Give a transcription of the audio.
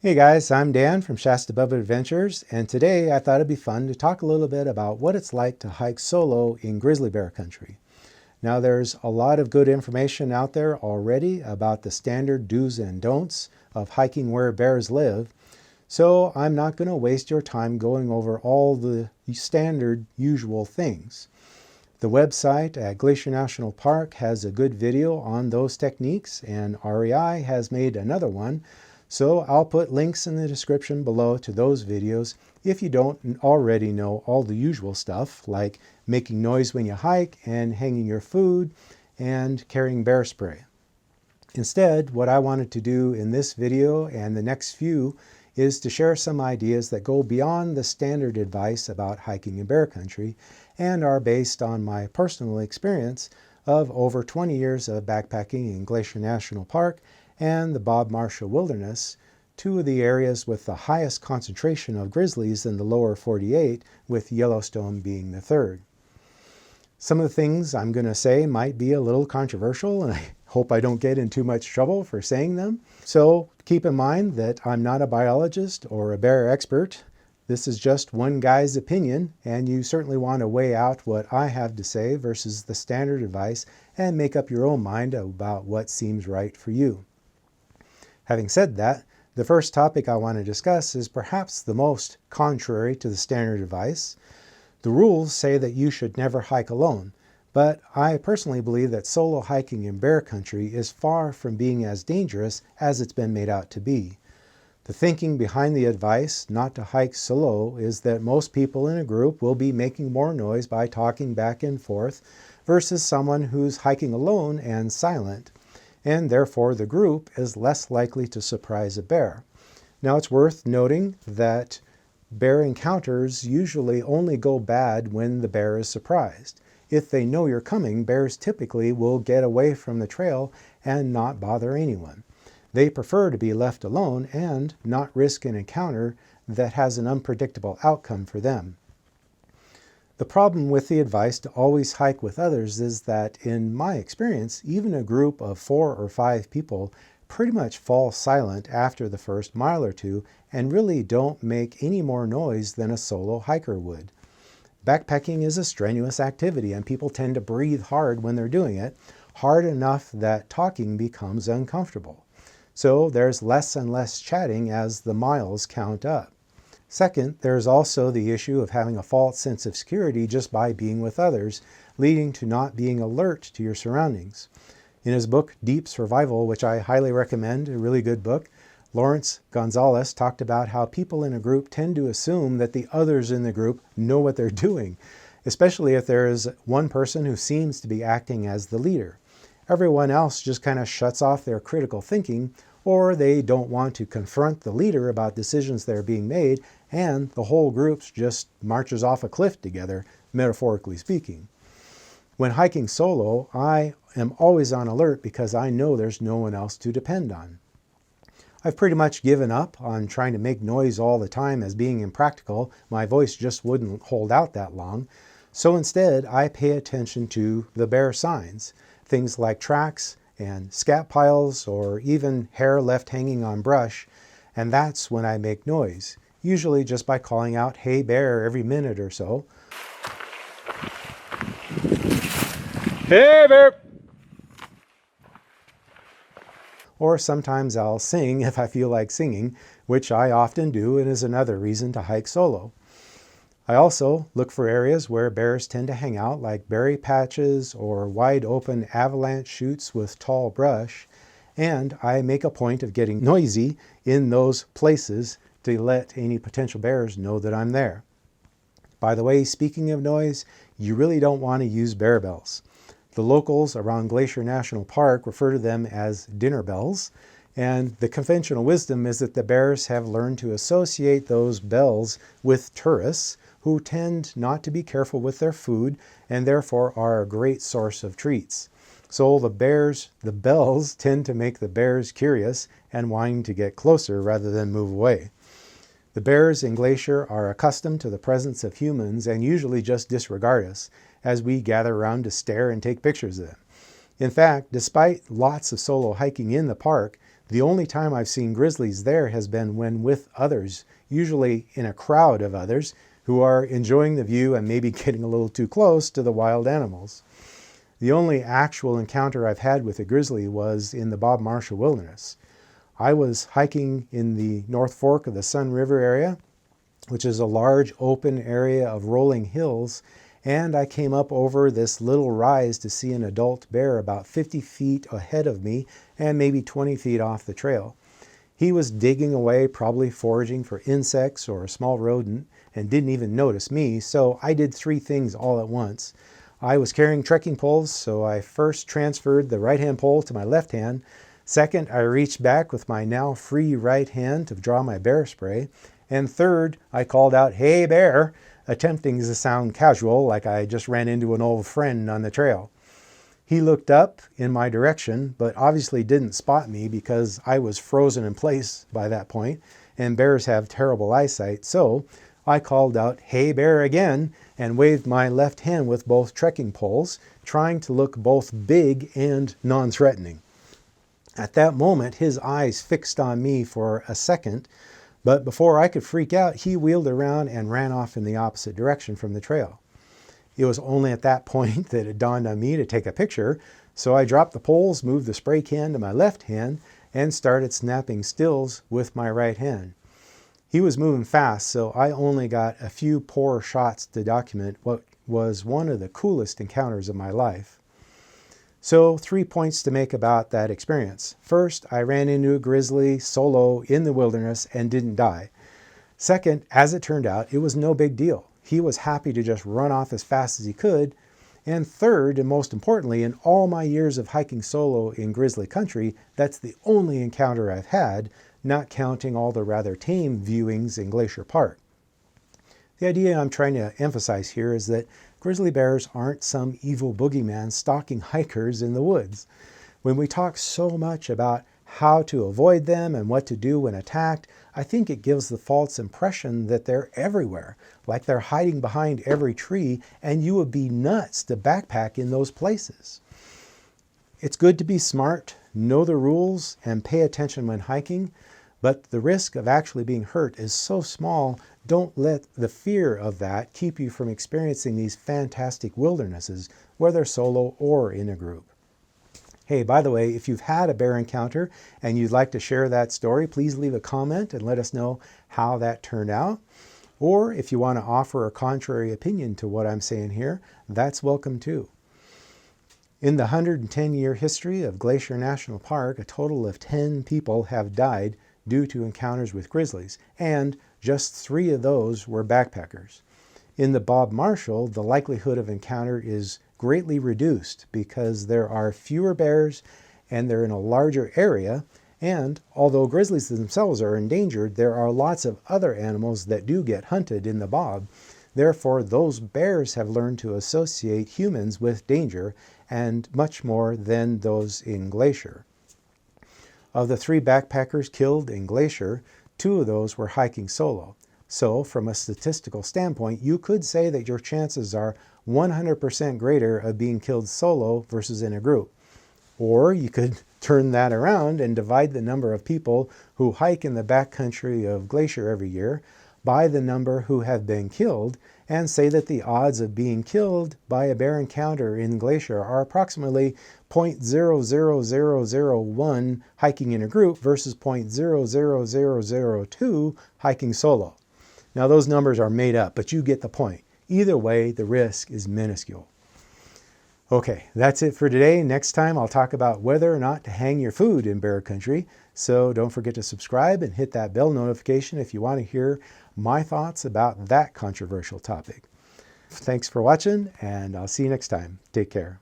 Hey guys, I'm Dan from ShastaBubba Adventures, and today I thought it'd be fun to talk a little bit about what it's like to hike solo in Grizzly Bear Country. Now there's a lot of good information out there already about the standard do's and don'ts of hiking where bears live, so I'm not going to waste your time going over all the standard usual things. The website at Glacier National Park has a good video on those techniques, and REI has made another one. So I'll put links in the description below to those videos if you don't already know all the usual stuff like making noise when you hike and hanging your food and carrying bear spray. Instead, what I wanted to do in this video and the next few is to share some ideas that go beyond the standard advice about hiking in bear country and are based on my personal experience of over 20 years of backpacking in Glacier National Park and the Bob Marshall Wilderness, two of the areas with the highest concentration of grizzlies in the lower 48, with Yellowstone being the third. Some of the things I'm going to say might be a little controversial, and I hope I don't get in too much trouble for saying them. So keep in mind that I'm not a biologist or a bear expert. This is just one guy's opinion, and you certainly want to weigh out what I have to say versus the standard advice and make up your own mind about what seems right for you. Having said that, the first topic I want to discuss is perhaps the most contrary to the standard advice. The rules say that you should never hike alone, but I personally believe that solo hiking in bear country is far from being as dangerous as it's been made out to be. The thinking behind the advice not to hike solo is that most people in a group will be making more noise by talking back and forth versus someone who's hiking alone and silent, and therefore the group is less likely to surprise a bear. Now it's worth noting that bear encounters usually only go bad when the bear is surprised. If they know you're coming, bears typically will get away from the trail and not bother anyone. They prefer to be left alone and not risk an encounter that has an unpredictable outcome for them. The problem with the advice to always hike with others is that, in my experience, even a group of 4 or 5 people pretty much fall silent after the first mile or two and really don't make any more noise than a solo hiker would. Backpacking is a strenuous activity and people tend to breathe hard when they're doing it, hard enough that talking becomes uncomfortable. So there's less and less chatting as the miles count up. Second, there's also the issue of having a false sense of security just by being with others, leading to not being alert to your surroundings. In his book, Deep Survival, which I highly recommend, a really good book, Lawrence Gonzalez talked about how people in a group tend to assume that the others in the group know what they're doing, especially if there is one person who seems to be acting as the leader. Everyone else just kind of shuts off their critical thinking, or they don't want to confront the leader about decisions that are being made, and the whole group just marches off a cliff together, metaphorically speaking. When hiking solo, I am always on alert because I know there's no one else to depend on. I've pretty much given up on trying to make noise all the time as being impractical. My voice just wouldn't hold out that long. So instead, I pay attention to the bear signs, things like tracks and scat piles or even hair left hanging on brush, and that's when I make noise, usually just by calling out, "Hey bear," every minute or so. Hey bear! Or sometimes I'll sing if I feel like singing, which I often do and is another reason to hike solo. I also look for areas where bears tend to hang out, like berry patches or wide open avalanche chutes with tall brush, and I make a point of getting noisy in those places to let any potential bears know that I'm there. By the way, speaking of noise, you really don't want to use bear bells. The locals around Glacier National Park refer to them as dinner bells, and the conventional wisdom is that the bears have learned to associate those bells with tourists who tend not to be careful with their food and therefore are a great source of treats. So the bells tend to make the bears curious and wanting to get closer rather than move away. The bears in Glacier are accustomed to the presence of humans and usually just disregard us as we gather around to stare and take pictures of them. In fact, despite lots of solo hiking in the park, The only time I've seen grizzlies there has been when with others, usually in a crowd of others who are enjoying the view and maybe getting a little too close to the wild animals. The only actual encounter I've had with a grizzly was in the Bob Marshall Wilderness. I was hiking in the North Fork of the Sun River area, which is a large open area of rolling hills, and I came up over this little rise to see an adult bear about 50 feet ahead of me and maybe 20 feet off the trail. He was digging away, probably foraging for insects or a small rodent, and didn't even notice me, so I did three things all at once. I was carrying trekking poles, so I first transferred the right-hand pole to my left hand. Second, I reached back with my now free right hand to draw my bear spray. And third, I called out, "Hey bear," attempting to sound casual, like I just ran into an old friend on the trail. He looked up in my direction, but obviously didn't spot me because I was frozen in place by that point, and bears have terrible eyesight, so I called out, "Hey bear," again, and waved my left hand with both trekking poles, trying to look both big and non-threatening. At that moment, his eyes fixed on me for a second, but before I could freak out, he wheeled around and ran off in the opposite direction from the trail. It was only at that point that it dawned on me to take a picture, so I dropped the poles, moved the spray can to my left hand, and started snapping stills with my right hand. He was moving fast, so I only got a few poor shots to document what was one of the coolest encounters of my life. So 3 points to make about that experience. First, I ran into a grizzly solo in the wilderness and didn't die. Second, as it turned out, it was no big deal. He was happy to just run off as fast as he could. And third, and most importantly, in all my years of hiking solo in grizzly country, that's the only encounter I've had, not counting all the rather tame viewings in Glacier Park. The idea I'm trying to emphasize here is that grizzly bears aren't some evil boogeyman stalking hikers in the woods. When we talk so much about how to avoid them and what to do when attacked, I think it gives the false impression that they're everywhere, like they're hiding behind every tree, and you would be nuts to backpack in those places. It's good to be smart, know the rules, and pay attention when hiking, but the risk of actually being hurt is so small. Don't let the fear of that keep you from experiencing these fantastic wildernesses, whether solo or in a group. Hey, by the way, if you've had a bear encounter and you'd like to share that story, please leave a comment and let us know how that turned out. Or if you want to offer a contrary opinion to what I'm saying here, that's welcome too. In the 110-year history of Glacier National Park, a total of 10 people have died due to encounters with grizzlies, and just 3 of those were backpackers. In the Bob Marshall, the likelihood of encounter is greatly reduced because there are fewer bears and they're in a larger area, and although grizzlies themselves are endangered, there are lots of other animals that do get hunted in the Bob. Therefore, those bears have learned to associate humans with danger, and much more than those in Glacier. Of the 3 backpackers killed in Glacier, 2 of those were hiking solo. So, from a statistical standpoint, you could say that your chances are 100% greater of being killed solo versus in a group. Or you could turn that around and divide the number of people who hike in the backcountry of Glacier every year by the number who have been killed, and say that the odds of being killed by a bear encounter in Glacier are approximately 0.00001 hiking in a group versus 0.00002 hiking solo. Now those numbers are made up, but you get the point. Either way, the risk is minuscule. Okay, that's it for today. Next time I'll talk about whether or not to hang your food in bear country. So don't forget to subscribe and hit that bell notification if you want to hear my thoughts about that controversial topic. Thanks for watching, and I'll see you next time. Take care.